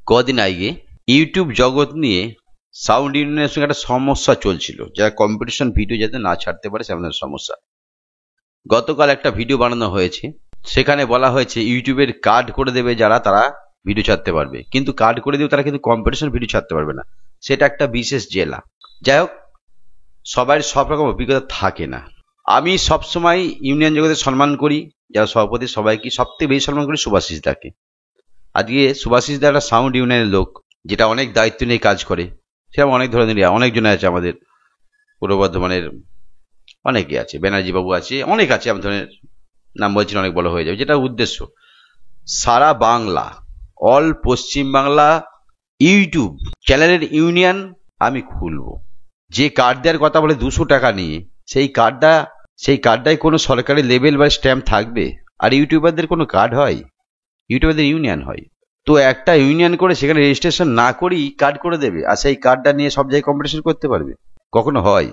কদিন আগে ইউটিউব জগৎ নিয়ে সাউন্ড ইউনিয়নের সঙ্গে একটা সমস্যা চলছিল, যারা কম্পিটিশন ভিডিও যাতে না ছাড়তে পারে সেমন সমস্যা। গতকাল একটা ভিডিও বানানো হয়েছে, সেখানে বলা হয়েছে ইউটিউবের কার্ড করে দেবে যারা, তারা ভিডিও ছাড়তে পারবে, কিন্তু কার্ড করে দেবে তারা কিন্তু কম্পিটিশন ভিডিও ছাড়তে পারবে না। সেটা একটা বিশেষ জেলা। যাই হোক, সবার সব রকম অভিজ্ঞতা থাকে না। আমি সবসময় ইউনিয়ন জগতে সম্মান করি, যারা সভাপতি সবাইকে সবথেকে বেশি সম্মান করি সুভাষিস দাকে। আজকে সুভাষিস দা একটা সাউন্ড ইউনিয়নের লোক, যেটা অনেক দায়িত্ব নিয়ে কাজ করে। সেরকম অনেক ধরনের অনেকজন আছে আমাদের পূর্ব বর্ধমানের, অনেকে আছে, ব্যানার্জি বাবু আছে, অনেক আছে। আমি ধরনের নাম বলছি অনেক বড় হয়ে যাবে। যেটা উদ্দেশ্য, সারা বাংলা, অল পশ্চিম বাংলা ইউটিউব চ্যানেলের ইউনিয়ন আমি খুলবো। যে কার্ড দেওয়ার কথা বলে 200 টাকা নিয়ে, সেই কার্ডটাই কোনো সরকারি লেভেল বা স্ট্যাম্প থাকবে? আর ইউটিউবারদের কোনো কার্ড হয়? ইউটিউবারদের ইউনিয়ন হয়। তো একটা ইউনিয়ন করে সেখানে রেজিস্ট্রেশন না করেই কার্ড করে দেবে, আর সেই কার্ডটা নিয়ে সব জায়গায় কম্পিটিশন করতে পারবে? কখনো হয়?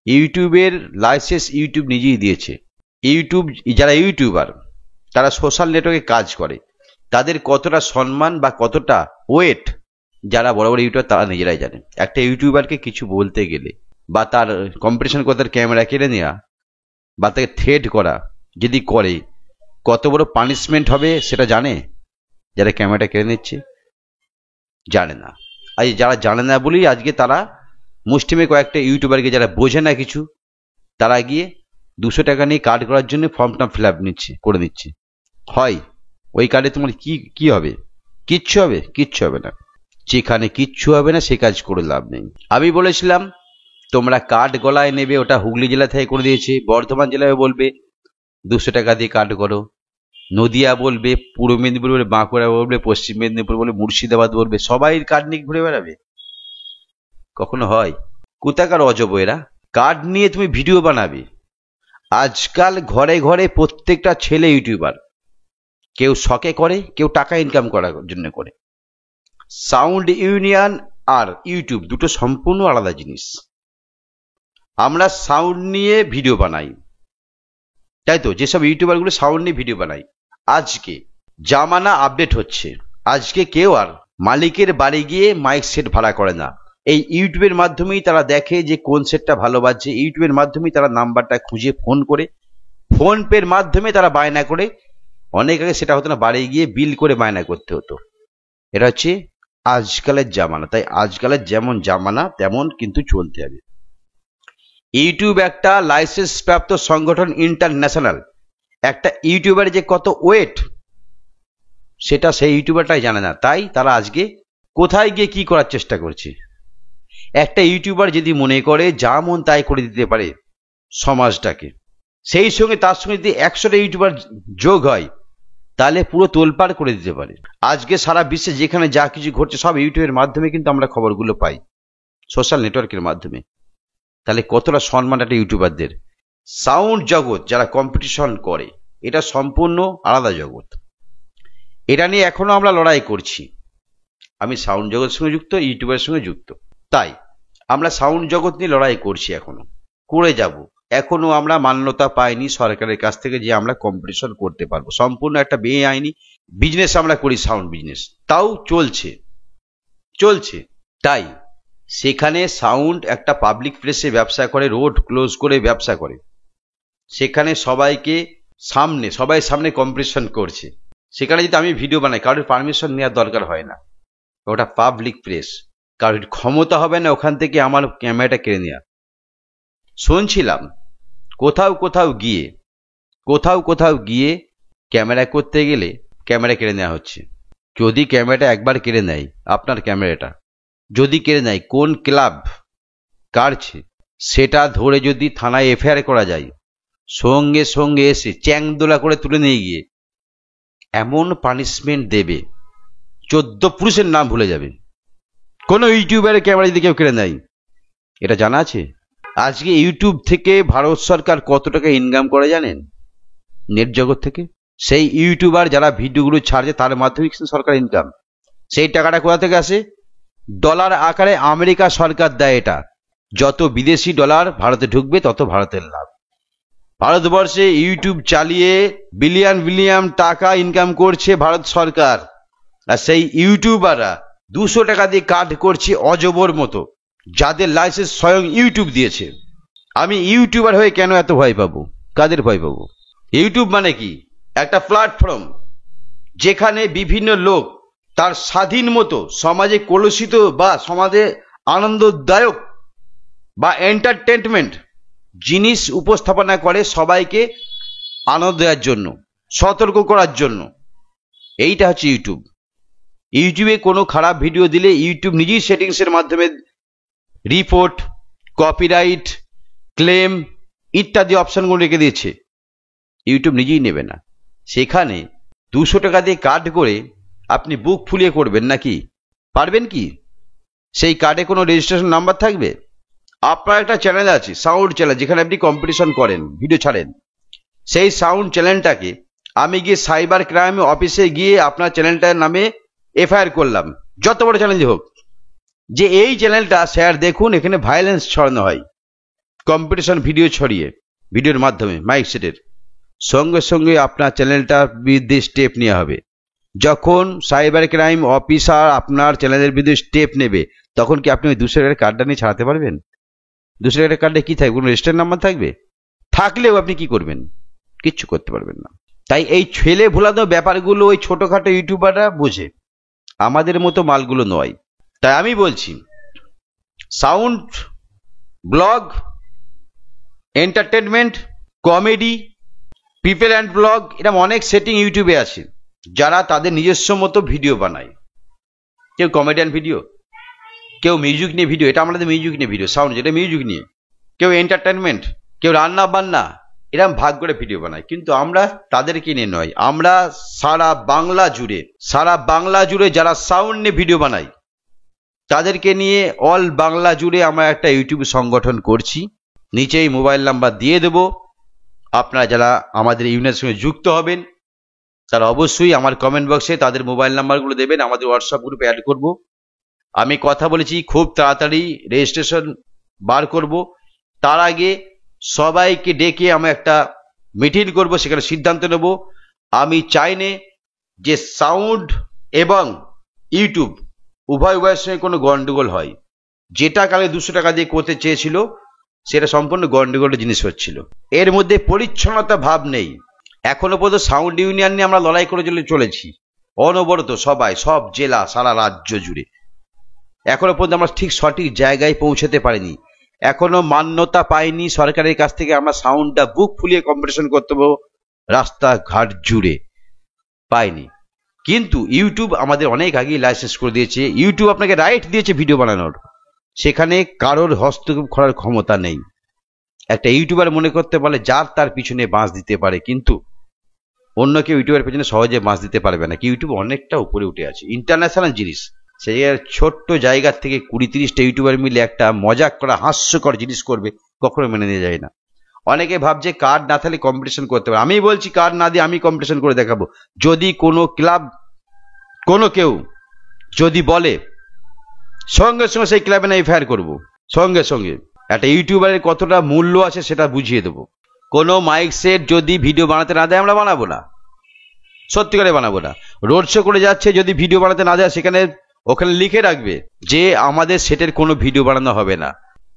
ইউটিউবের লাইসেন্স ইউটিউব নিজেই দিয়েছে। ইউটিউব, যারা ইউটিউবার তারা সোশ্যাল নেটওয়ার্কে কাজ করে, তাদের কতটা সম্মান বা কতটা ওয়েট যারা বড় বড় ইউটিউবার তারা নিজেরাই জানে। একটা ইউটিউবারকে কিছু বলতে গেলে বা তার কম্পিটিশন করে তার ক্যামেরা কেড়ে নেওয়া বা তাকে থ্রেট করা যদি করে, কত বড় পানিশমেন্ট হবে সেটা জানে যারা ক্যামেরাটা কেড়ে নিচ্ছে? জানে না। আজ যারা জানে না বলেই আজকে তারা মুষ্টিমে কয়েকটা ইউটিউবারকে, যারা বোঝে না কিছু, তারা গিয়ে 200 টাকা নিয়ে কার্ড করার জন্য ফর্মটা ফিল আপ করে দিচ্ছে। হয় ওই কার্ডে তোমার কি হবে? কিচ্ছু হবে না। যেখানে কিচ্ছু হবে না সে কাজ করে লাভ নেই। আমি বলেছিলাম তোমরা কার্ড গলায় নেবে, ওটা হুগলি জেলা থেকে করে দিয়েছে। বর্ধমান জেলায় বলবে 200 টাকা দিয়ে কার্ড করো, নদিয়া বলবে, পূর্ব মেদিনীপুর বলবে, বাঁকুড়া বলবে, পশ্চিম মেদিনীপুর বলবে, মুর্শিদাবাদ বলবে, সবাই কার্ড নিয়ে ঘুরে বেড়াবে। কখনো হয়? কোথাকার অজব এরা? কার্ড নিয়ে তুমি ভিডিও বানাবে। আজকাল ঘরে ঘরে প্রত্যেকটা ছেলে ইউটিউবার, কেউ শখে করে, কেউ টাকা ইনকাম করার জন্য করে। সাউন্ড ইউনিয়ন আর ইউটিউব দুটো সম্পূর্ণ আলাদা জিনিস। আমরা সাউন্ড নিয়ে ভিডিও বানাই, তাই তো? যেসব ইউটিউবারগুলো সাউন্ড নিয়ে ভিডিও বানাই, আজকে জামানা আপডেট হচ্ছে। আজকে কেউ আর মালিকের বাড়ি গিয়ে মাইক সেট ভাড়া করে না। এই ইউটিউবের মাধ্যমেই তারা দেখে যে কোন সেটটা ভালো বাজছে। ইউটিউবের মাধ্যমেই তারা নাম্বারটা খুঁজে ফোন করে, ফোন পের মাধ্যমে তারা বায়না করে। অনেক আগে সেটা হতো না, বাড়ি গিয়ে বিল করে বায়না করতে হতো। এটা হচ্ছে আজকালের জামানা। তাই আজকালের যেমন জামানা তেমন কিন্তু চলতে হবে। ইউটিউব একটা লাইসেন্স প্রাপ্ত সংগঠন, ইন্টারন্যাশনাল। একটা ইউটিউবার যে কত ওয়েট সেটা সেই ইউটিউবারটাই জানে না। তাই তারা আজকে কোথায় গিয়ে কি করার চেষ্টা করছে। একটা ইউটিউবার যদি মনে করে যা মন তাই করে দিতে পারে সমাজটাকে, সেই সঙ্গে তার সঙ্গে যদি 100টা ইউটিউবার যোগ হয়, তাহলে পুরো তোলপাড় করে দিতে পারে। আজকে সারা বিশ্বে যেখানে যা কিছু ঘটছে সব ইউটিউবের মাধ্যমে কিন্তু আমরা খবরগুলো পাই, সোশ্যাল নেটওয়ার্কের মাধ্যমে। তাহলে কতটা সম্মান একটা ইউটিউবারদের। সাউন্ড জগৎ যারা কম্পিটিশন করে, এটা সম্পূর্ণ আলাদা জগৎ। এটা নিয়ে এখনো আমরা লড়াই করছি। আমি সাউন্ড জগতের সঙ্গে যুক্ত, ইউটিউবের সঙ্গে যুক্ত। তাই আমরা সাউন্ড জগৎ নিয়ে লড়াই করছি, এখনো করে যাব। এখনো আমরা মান্যতা পাইনি সরকারের কাছ থেকে যে আমরা কম্পিটিশন করতে পারবো। সম্পূর্ণ একটা বেআইনি বিজনেস আমরা করি, সাউন্ড বিজনেস, তাও চলছে। তাই সেখানে সাউন্ড একটা পাবলিক প্লেসে ব্যবসা করে, রোড ক্লোজ করে ব্যবসা করে। সেখানে সবাই সামনে কম্পিটিশন করছে। সেখানে যদি আমি ভিডিও বানাই, কারোর পারমিশন নেওয়ার দরকার হয় না। ওটা পাবলিক প্লেস, কারোর ক্ষমতা হবে না ওখান থেকে আমার ক্যামেরাটা কেড়ে নেওয়া। শুনছিলাম কোথাও গিয়ে ক্যামেরা করতে গেলে ক্যামেরা কেড়ে নেওয়া হচ্ছে। যদি ক্যামেরাটা একবার কেড়ে নেয়, আপনার ক্যামেরাটা যদি কেড়ে নেয়, কোন ক্লাব কাড়ছে সেটা ধরে যদি থানায় এফআইআর করা যায়, সঙ্গে সঙ্গে এসে চ্যাংদোলা করে তুলে নিয়ে গিয়ে এমন পানিশমেন্ট দেবে, 14 পুরুষের নাম ভুলে যাবে। কোন ইউটিউবারের ক্যামেরা যদি কেউ কেড়ে নেয়, এটা জানা আছে? আজকে ইউটিউব থেকে ভারত সরকার কত টাকা ইনকাম করে জানেন? নেট জগৎ থেকে। সেই ইউটিউবার যারা ভিডিওগুলো ছাড়ছে তার মাধ্যমে সরকার ইনকাম। সেই টাকাটা কোথা থেকে আসে? ডলার আকারে আমেরিকা সরকার দেয় এটা। যত বিদেশি ডলার ভারতে ঢুকবে তত ভারতের লাভ। ভারতবর্ষে ইউটিউব চালিয়ে বিলিয়ন টাকা ইনকাম করছে ভারত সরকার। আর সেই ইউটিউবাররা 200 টাকা দিয়ে কাট করছে অজবর মতো, যাদের লাইসেন্স স্বয়ং ইউটিউব দিয়েছে। আমি ইউটিউবার হয়ে কেন এত ভয় পাবো? কাদের ভয় পাবো? ইউটিউব মানে কি? একটা প্ল্যাটফর্ম যেখানে বিভিন্ন লোক তার স্বাধীন মতো সমাজে কলুষিত বা সমাজে আনন্দদায়ক বা এন্টারটেনমেন্ট জিনিস উপস্থাপনা করে, সবাইকে আনন্দ দেওয়ার জন্য, সতর্ক করার জন্য। এইটা হচ্ছে ইউটিউব। ইউটিউবে কোনো খারাপ ভিডিও দিলে ইউটিউব নিজেই সেটিংসের মাধ্যমে রিপোর্ট, কপিরাইট ক্লেম ইত্যাদি অপশনগুলো রেখে দিয়েছে। ইউটিউব নিজেই নেবে না। সেখানে 200 টাকা দিয়ে কার্ড করে আপনি বুক ফুলিয়ে করবেন নাকি? পারবেন কি? সেই কার্ডে কোনো রেজিস্ট্রেশন নাম্বার থাকবে? আপনার একটা চ্যানেল আছে, সাউন্ড চ্যানেল, যেখানে আপনি কম্পিটিশন করেন, ভিডিও ছাড়েন। সেই সাউন্ড চ্যানেলটাকে আমি গিয়ে সাইবার ক্রাইম অফিসে গিয়ে আপনার চ্যানেলটার নামে এফআইআর করলাম, যত বড় চ্যানেলই হোক, যে এই চ্যানেলটা স্যার দেখুন এখানে ভায়োলেন্স ছড়ানো হয়, কম্পিটিশন ভিডিও ছড়িয়ে, ভিডিওর মাধ্যমে মাইক সেটের। সঙ্গে সঙ্গে আপনার চ্যানেলটার বিরুদ্ধে স্টেপ নেওয়া হবে। যখন সাইবার ক্রাইম অফিসার আপনার চ্যানেলের বিরুদ্ধে স্টেপ নেবে, তখন কি আপনি ওই 200 টাকার কার্ডটা নিয়ে ছাড়াতে পারবেন? 200 টাকার কার্ডে কি থাকবে? কোনো রেজিস্টার নাম্বার থাকবে? থাকলেও আপনি কি করবেন? কিচ্ছু করতে পারবেন না। তাই এই ছেলে ভোলানো ব্যাপারগুলো ওই ছোটখাটো ইউটিউবাররা বোঝে, আমাদের মতো মালগুলো নয়। তাই আমি বলছি, sound, blog, entertainment, comedy, people and blog, এরকম অনেক সেটিং ইউটিউবে আছে, যারা তাদের নিজস্ব মতো ভিডিও বানায়। কেউ কমেডিয়ান ভিডিও, কেউ মিউজিক নিয়ে ভিডিও, এটা আমাদের মিউজিক নিয়ে ভিডিও, সাউন্ড যেটা মিউজিক নিয়ে, কেউ এন্টারটেনমেন্ট, কেউ রান্না বান্না, এরকম ভাগ করে ভিডিও বানায়। কিন্তু আমরা তাদেরকে নিয়ে নয়, আমরা সারা বাংলা জুড়ে যারা সাউন্ড নিয়ে ভিডিও বানায় তাদেরকে নিয়ে অল বাংলা জুড়ে আমরা একটা ইউটিউব সংগঠন করছি। নিচেই মোবাইল নাম্বার দিয়ে দেব। আপনারা যারা আমাদের ইউনিয়নের সঙ্গে যুক্ত হবেন তারা অবশ্যই আমার কমেন্ট বক্সে তাদের মোবাইল নাম্বারগুলো দেবেন, আমাদের হোয়াটসঅ্যাপ গ্রুপে অ্যাড করব। আমি কথা বলেছি খুব তাড়াতাড়ি রেজিস্ট্রেশন বার করব। তার আগে সবাইকে ডেকে আমরা একটা মিটিং করব, সেখানে সিদ্ধান্ত নেব। আমি চাই না যে সাউন্ড এবং ইউটিউব উভয়ের সঙ্গে কোনো গন্ডগোল হয়। যেটা কালে 200 টাকা দিয়ে করতে চেয়েছিল সেটা সম্পূর্ণ গন্ডগোলের জিনিস হচ্ছিল। এর মধ্যে পরিচ্ছন্নতা ভাব নেই। এখনো পর্যন্ত সাউন্ড ইউনিয়ন নিয়ে আমরা লড়াই করে চলেছি অনবরত, সবাই, সব জেলা, সারা রাজ্য জুড়ে। এখনো পর্যন্ত আমরা ঠিক সঠিক জায়গায় পৌঁছাতে পারিনি, এখনো মান্যতা পাইনি সরকারের কাছ থেকে। আমরা সাউন্ডটা বুক ফুলিয়ে কম্পিটিশন করতে পারবো রাস্তাঘাট জুড়ে, পাইনি। কিন্তু ইউটিউব আমাদের অনেক আগেই লাইসেন্স করে দিয়েছে। ইউটিউব আপনাকে রাইট দিয়েছে ভিডিও বানানোর, সেখানে কারোর হস্তক্ষেপ করার ক্ষমতা নেই। একটা ইউটিউবার মনে করতে পারলে যার তার পিছনে বাঁশ দিতে পারে, কিন্তু অন্য কেউ ইউটিউবের পেছনে সহজে বাঁশ দিতে পারবে না। কি ইউটিউব অনেকটা উপরে উঠে আছে, ইন্টারন্যাশনাল জিনিস। সেই ছোট্ট জায়গা থেকে 20-30টা ইউটিউবার মিলে একটা মজাক করা হাস্যকর জিনিস করবে, কখনো মেনে নিয়ে যায় না। অনেকে ভাবছে কার্ড না থাকলে কম্পিটিশন করতে পারে। আমি বলছি কার্ড না দিয়ে আমি কম্পিটিশন করে দেখাবো। যদি কোনো ক্লাব, কোনো কেউ যদি বলে, সঙ্গে সঙ্গে সেই ক্লাবে না এফআইআর করবো। সঙ্গে সঙ্গে একটা ইউটিউবারের কতটা মূল্য আছে সেটা বুঝিয়ে দেবো। কোনো মাইক সেট যদি ভিডিও বানাতে না দেয় আমরা বানাবো না, সত্যি করে বানাবো না। রোড শো করে যাচ্ছে, যদি ভিডিও বানাতে না দেয় ওখানে লিখে রাখবে যে আমাদের সেটের কোনো ভিডিও বানানো হবে না।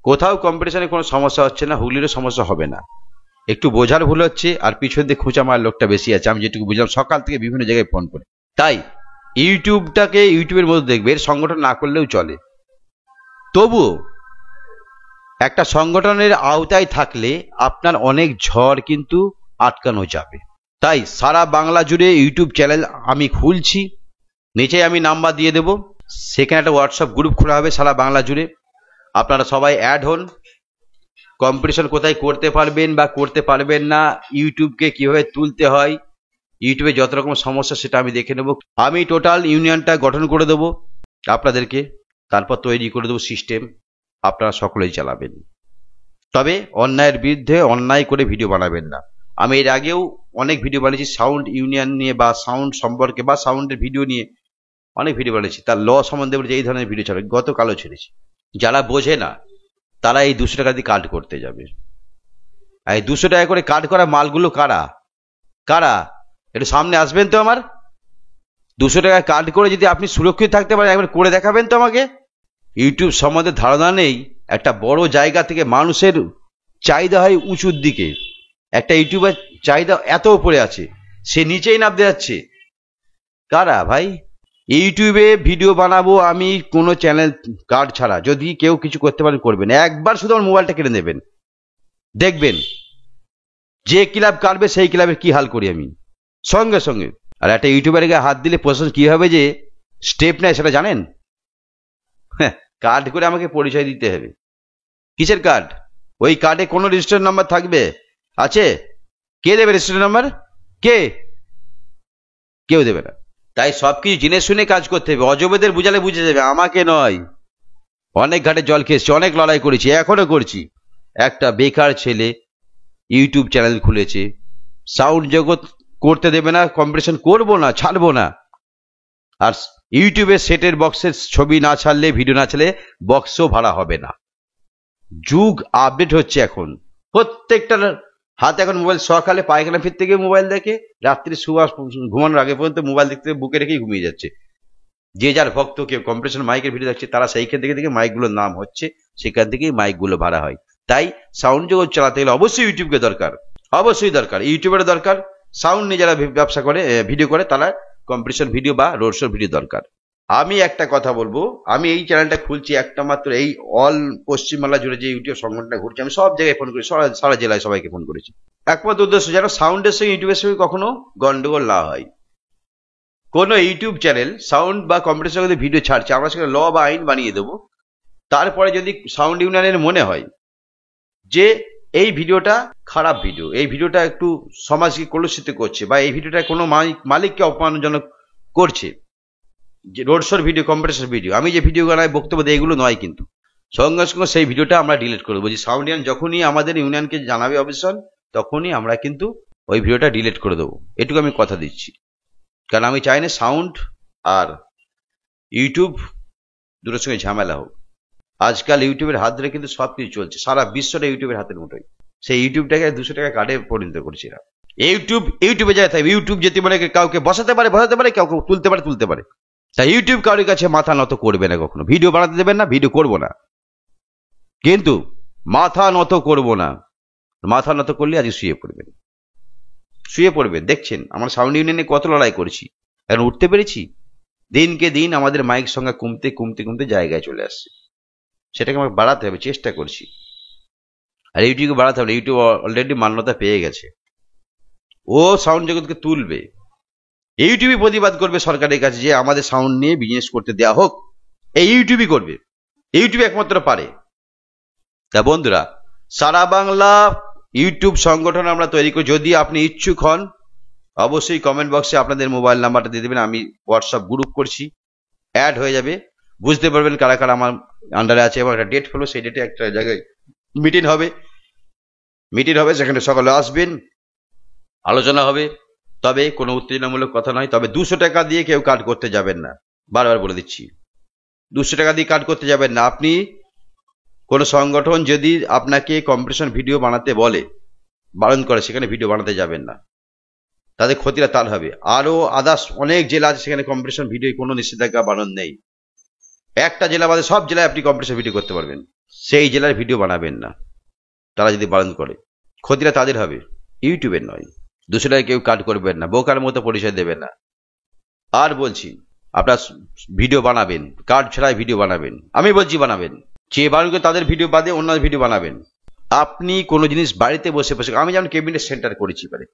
কোথাও কম্পিটিশনে কোনো সমস্যা হচ্ছে না, হুগলিরও সমস্যা হবে না। একটু বোঝার ভুল হচ্ছে, আর পিছন দিয়ে খোঁচা মারার লোকটা বেশি আছে, আমি যেটুকু বুঝলাম সকাল থেকে বিভিন্ন জায়গায় ফোন করে। তাই ইউটিউবটাকে ইউটিউবের মধ্যে দেখবে, এর সংগঠন না করলেও চলে। তবুও একটা সংগঠনের আওতায় থাকলে আপনার অনেক ঝড় কিন্তু আটকানো যাবে। তাই সারা বাংলা জুড়ে ইউটিউব চ্যানেল আমি খুলছি, নিচে আমি নাম্বার দিয়ে দেব, সেখানে একটা হোয়াটসঅ্যাপ গ্রুপ খোলা হবে সারা বাংলা জুড়ে। আপনারা সবাই অ্যাড হন। কম্পিটিশন কোথায় করতে পারবেন বা করতে পারবেন না, ইউটিউবকে কিভাবে তুলতে হয়, ইউটিউবে যত রকম সমস্যা সেটা আমি দেখে নেব। আমি টোটাল ইউনিয়নটা গঠন করে দেবো আপনাদেরকে, তারপর তৈরি করে দেবো সিস্টেম, আপনারা সকলেই চালাবেন। তবে অন্যায়ের বিরুদ্ধে অন্যায় করে ভিডিও বানাবেন না। আমি এর আগেও অনেক ভিডিও বানিয়েছি সাউন্ড ইউনিয়ন নিয়ে বা সাউন্ড সম্পর্কে বা সাউন্ডের ভিডিও নিয়ে অনেক ভিডিও বানিয়েছি। তার ল সম্বন্ধে বলে যে এই ধরনের ভিডিও ছাড়ে গতকালও ছেড়েছি। যারা বোঝে না তারা এই 200 টাকা দিয়ে কাট করতে যাবে। আর এই 200 টাকা করে কাট করা মালগুলো কারা কারা একটু সামনে আসবেন তো আমার? 200 টাকা কার্ড করে যদি আপনি সুরক্ষিত থাকতে পারেন, একবার করে দেখাবেন তো আমাকে। ইউটিউব সম্বন্ধে ধারণা নেই, একটা বড় জায়গা থেকে মানুষের চাহিদা হয় উঁচুর দিকে, একটা ইউটিউবের চাহিদা এত উপরে আছে, সে নিচেই নামতে যাচ্ছে। কারা ভাই? ইউটিউবে ভিডিও বানাবো আমি কোনো চ্যানেল কার্ড ছাড়া, যদি কেউ কিছু করতে পারেন করবেন, একবার শুধু আমার মোবাইলটা কিনে নেবেন, দেখবেন যে ক্লাব কাটবে সেই ক্লাবের কি হাল করি আমি সঙ্গে সঙ্গে। আর একটা ইউটিউবারের গায়ে হাত দিলে প্রশাসন কিভাবে যে স্টেপ নেয় সেটা জানেন? হ্যাঁ, কার্ড করে আমাকে পরিচয় দিতে হবে। কিসের কার্ড? ওই কার্ডে কোনো রেজিস্ট্রেশন নাম্বার থাকবে? আছে? কে দেবে রেজিস্ট্রেশন নাম্বার? কে? কেউ দেবে না। তাই সবকিছু জেনে শুনে কাজ করতে হবে, অজবেদের বুঝালে বুঝে যাবে, আমাকে নয়। অনেক ঘাটে জল খেয়েছি, অনেক লড়াই করেছি, এখনো করছি। একটা বেকার ছেলে ইউটিউব চ্যানেল খুলেছে, সাউন্ড জগৎ করতে দেবে না, কম্পিটিশন করবো না, ছাড়বো না। আর ইউটিউবে সেটের বক্সের ছবি না ছাড়লে, ভিডিও না ছাড়লে বক্সও ভাড়া হবে না। যুগ আপডেট হচ্ছে এখন, প্রত্যেকটার হাতে এখন মোবাইল। সকালে পায়খানা ফিরতে গিয়ে মোবাইল দেখে, রাত্রি ঘুমানোর আগে পর্যন্ত মোবাইল দেখতে বুকে রেখেই ঘুমিয়ে যাচ্ছে। যে যার ভক্ত, কেউ কম্পিটিশন মাইকের ভিডিও দেখছে, তারা সেইখান থেকে দেখে মাইকগুলোর নাম হচ্ছে, সেখান থেকেই মাইকগুলো ভাড়া হয়। তাই সাউন্ড জগৎ চালাতে গেলে অবশ্যই ইউটিউবকে দরকার, অবশ্যই দরকার। ইউটিউবের দরকার, সাউন্ড নিয়ে যারা ব্যবসা করে, ভিডিও করে, তারা কম্পিটিশন ভিডিও বা রোড শো ভিডিও দরকার। আমি একটা কথা বলবো, আমি এই চ্যানেলটা খুলছি একটা মাত্র, এই অল পশ্চিমবাংলা জুড়ে যে ইউটিউব সংগঠনটা ঘুরছে, আমি সব জায়গায় ফোন করেছি, সারা জেলায় সবাইকে ফোন করেছি। একমাত্র উদ্দেশ্য যেন সাউন্ডের সঙ্গে ইউটিউবের সঙ্গে কখনো গন্ডগোল না হয়। কোন ইউটিউব চ্যানেল সাউন্ড বা কম্পিটিশন যদি ভিডিও ছাড়ছে, আমরা সেখানে ল বা আইন বানিয়ে দেবো। তারপরে যদি সাউন্ড ইউনিয়নের মনে হয় যে এই ভিডিওটা খারাপ ভিডিও, এই ভিডিওটা একটু সমাজকে কলুষিত করছে, বা এই ভিডিওটা কোনো মালিককে অপমানজনক করছে, যে রোড শোর ভিডিও, কম্পিটিশন ভিডিও, আমি যে ভিডিও বানাই বক্তব্য দিই, এগুলো নয়, কিন্তু সঙ্গে সঙ্গে সেই ভিডিওটা আমরা ডিলিট করে দেবো। যে সাউন্ড ইউনিয়ন যখনই আমাদের ইউনিয়নকে জানাবে অবজেকশন, তখনই আমরা কিন্তু ওই ভিডিওটা ডিলিট করে দেবো, এটুকু আমি কথা দিচ্ছি। কারণ আমি চাই না সাউন্ড আর ইউটিউব দুটোর সঙ্গে ঝামেলা হোক। আজকাল ইউটিউবের হাত ধরে কিন্তু সবকিছু চলছে, সারা বিশ্বটা ইউটিউবের হাতের মুঠোয়। সেই ইউটিউবটাকে 200 টাকা কার্ডে পরিণত করেছি না। ইউটিউবে যায়, তাই ইউটিউব যেতে পারে, কাউকে বসাতে পারে, কাউকে তুলতে পারে। তাই ইউটিউব কারোর কাছে মাথা নত করবে না কখনো। ভিডিও বানাতে দেবেন না, ভিডিও করবো না, কিন্তু মাথা নত করবো না। মাথা নত করলে আজকে শুয়ে পড়বেন। দেখছেন আমার সাউন্ড ইউনিয়নে কত লড়াই করেছি, এখন উঠতে পেরেছি। দিনকে দিন আমাদের মাইক সংখ্যা কমতে জায়গায় চলে আসছে। সেটাকে আমাকে বাড়াতে হবে, চেষ্টা করছি। আর ইউটিউবকে বাড়াতে হবে, ইউটিউব অলরেডি মান্যতা পেয়ে গেছে, ও সাউন্ড জগৎকে তুলবে। ইউটিউবই প্রতিবাদ করবে সরকারের কাছে যে আমাদের সাউন্ড নিয়ে বিজনেস করতে দেওয়া হোক, এই ইউটিউবই করবে। ইউটিউব একমাত্র পারে। তা বন্ধুরা, সারা বাংলা ইউটিউব সংগঠন আমরা তৈরি করি। যদি আপনি ইচ্ছুক হন, অবশ্যই কমেন্ট বক্সে আপনাদের মোবাইল নাম্বারটা দিয়ে দেবেন। আমি হোয়াটসঅ্যাপ গ্রুপ করছি, অ্যাড হয়ে যাবে, বুঝতে পারবেন কারা কারা আমার আন্ডারে আছে। এবং একটা ডেট হলো, সেই ডেটে একটা জায়গায় মিটিং হবে, সেখানে সকালে আসবেন, আলোচনা হবে। তবে কোনো উত্তেজনামূলক কথা নয়। তবে 200 টাকা দিয়ে কেউ কার্ড করতে যাবেন না, বারবার বলে দিচ্ছি। 200 টাকা দিয়ে কার্ড করতে যাবেন না। আপনি কোনো সংগঠন যদি আপনাকে কম্পিটিশন ভিডিও বানাতে বলে, বারণ করে, সেখানে ভিডিও বানাতে যাবেন না, তাদের ক্ষতিটা তার হবে। আরো আদার্স অনেক জেলা আছে, সেখানে কম্পিটিশন ভিডিও কোনো নিষেধাজ্ঞা বারণ নেই। একটা জেলা বাদে সব জেলায় আপনি কম্পিটিশন ভিডিও করতে পারবেন। সেই জেলার ভিডিও বানাবেন না, তারা যদি বারণ করে, ক্ষতিটা তাদের হবে, ইউটিউবের নয়। 200 টাকায় কেউ কাট করবেন না, বোকার মতো পরিচয় দেবেন না। আর বলছি, আপনার ভিডিও বানাবেন, কার্ড ছাড়াই ভিডিও বানাবেন, আমি বলছি বানাবেন। যে বারণ করে তাদের ভিডিও বাদে অন্য ভিডিও বানাবেন। আপনি কোনো জিনিস বাড়িতে বসে, আমি যেমন কেবিনেট সেন্টার করেছি, পারে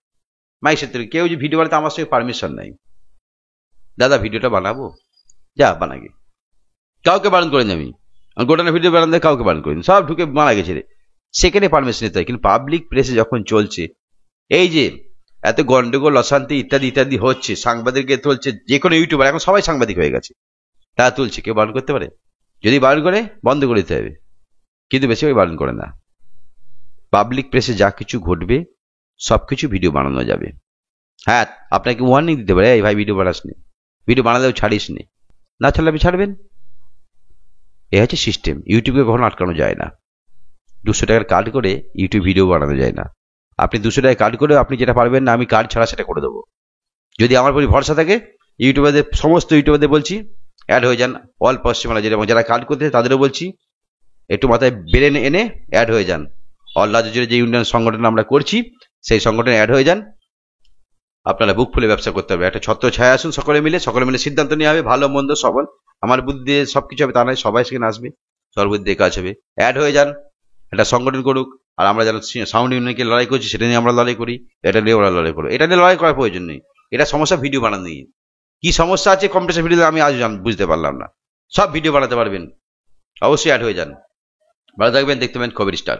মাইক সেন্টার, কেউ যে ভিডিও বানাতে আমার সঙ্গে পারমিশন নাই, দাদা ভিডিওটা বানাবো, যা বানাগে, কাউকে বারণ করেন। আমি গোটানো ভিডিও বানাতে কাউকে বারণ করিনি, সব ঢুকে মারা গেছে রে, সেখানে পারমিশন নিতে হয়। কিন্তু পাবলিক প্লেসে যখন চলছে, এই যে এত গন্ডগোল, অশান্তি ইত্যাদি হচ্ছে, সাংবাদিককে তুলছে, যে কোনো ইউটিউবার এখন সবাই সাংবাদিক হয়ে গেছে, তারা তুলছে, কেউ বারণ করতে পারে? যদি বারণ করে, বন্ধ করে দিতে হবে, কিন্তু বেশিরভাগ বারণ করে না। পাবলিক প্লেসে যা কিছু ঘটবে সবকিছু ভিডিও বানানো যাবে। হ্যাঁ, আপনাকে ওয়ার্নিং দিতে পারে, এই ভাই ভিডিও বানাসনি, ভিডিও বানালেও ছাড়িস নি, না ছাড়লে আপনি ছাড়বেন। এ হচ্ছে সিস্টেম। ইউটিউবে কখনো আটকানো যায় না। 200 টাকার কার্ড করে ইউটিউব ভিডিও বানানো যায় না। আপনি 200 টাকায় কার্ড করে আপনি যেটা পারবেন না, আমি কার্ড ছাড়া সেটা করে দেবো। যদি আমার প্রতি ভরসা থাকে, ইউটিউবারদের, সমস্ত ইউটিউবারদের বলছি অ্যাড হয়ে যান। অল পশ্চিমবাংলা যেরকম যারা কাজ করতে তাদেরও বলছি একটু মাথায় ব্রেন এনে অ্যাড হয়ে যান। অল রাজ্য জুড়ে যে ইউনিয়ন সংগঠন আমরা করছি সেই সংগঠনে অ্যাড হয়ে যান। আপনারা বুক ফুলে ব্যবসা করতে হবে। একটা ছত্র ছায়া আসুন, সকলে মিলে সিদ্ধান্ত নেওয়া হবে, ভালো মন্দ সবল। আমার বুদ্ধি দিয়ে সবকিছু হবে তা নয়, সবাই সেখানে আসবে, সর্বুদ্ধি দিয়ে কাজ হবে। অ্যাড হয়ে যান, একটা সংগঠন করুক। আর আমরা যারা সাউন্ড ইউনিয়নকে লড়াই করছি সেটা নিয়ে আমরা লড়াই করি, এটা নিয়ে ওরা লড়াই করো। এটা নিয়ে লড়াই করার প্রয়োজন নেই। এটা সমস্যা ভিডিও বানানো নিয়ে। কি সমস্যা আছে কম্পিটিশন ভিডিওতে আমি আজ বুঝতে পারলাম না। সব ভিডিও বানাতে পারবেন, অবশ্যই অ্যাড হয়ে যান। ভালো থাকবেন, দেখতে পাবেন খবর স্টার।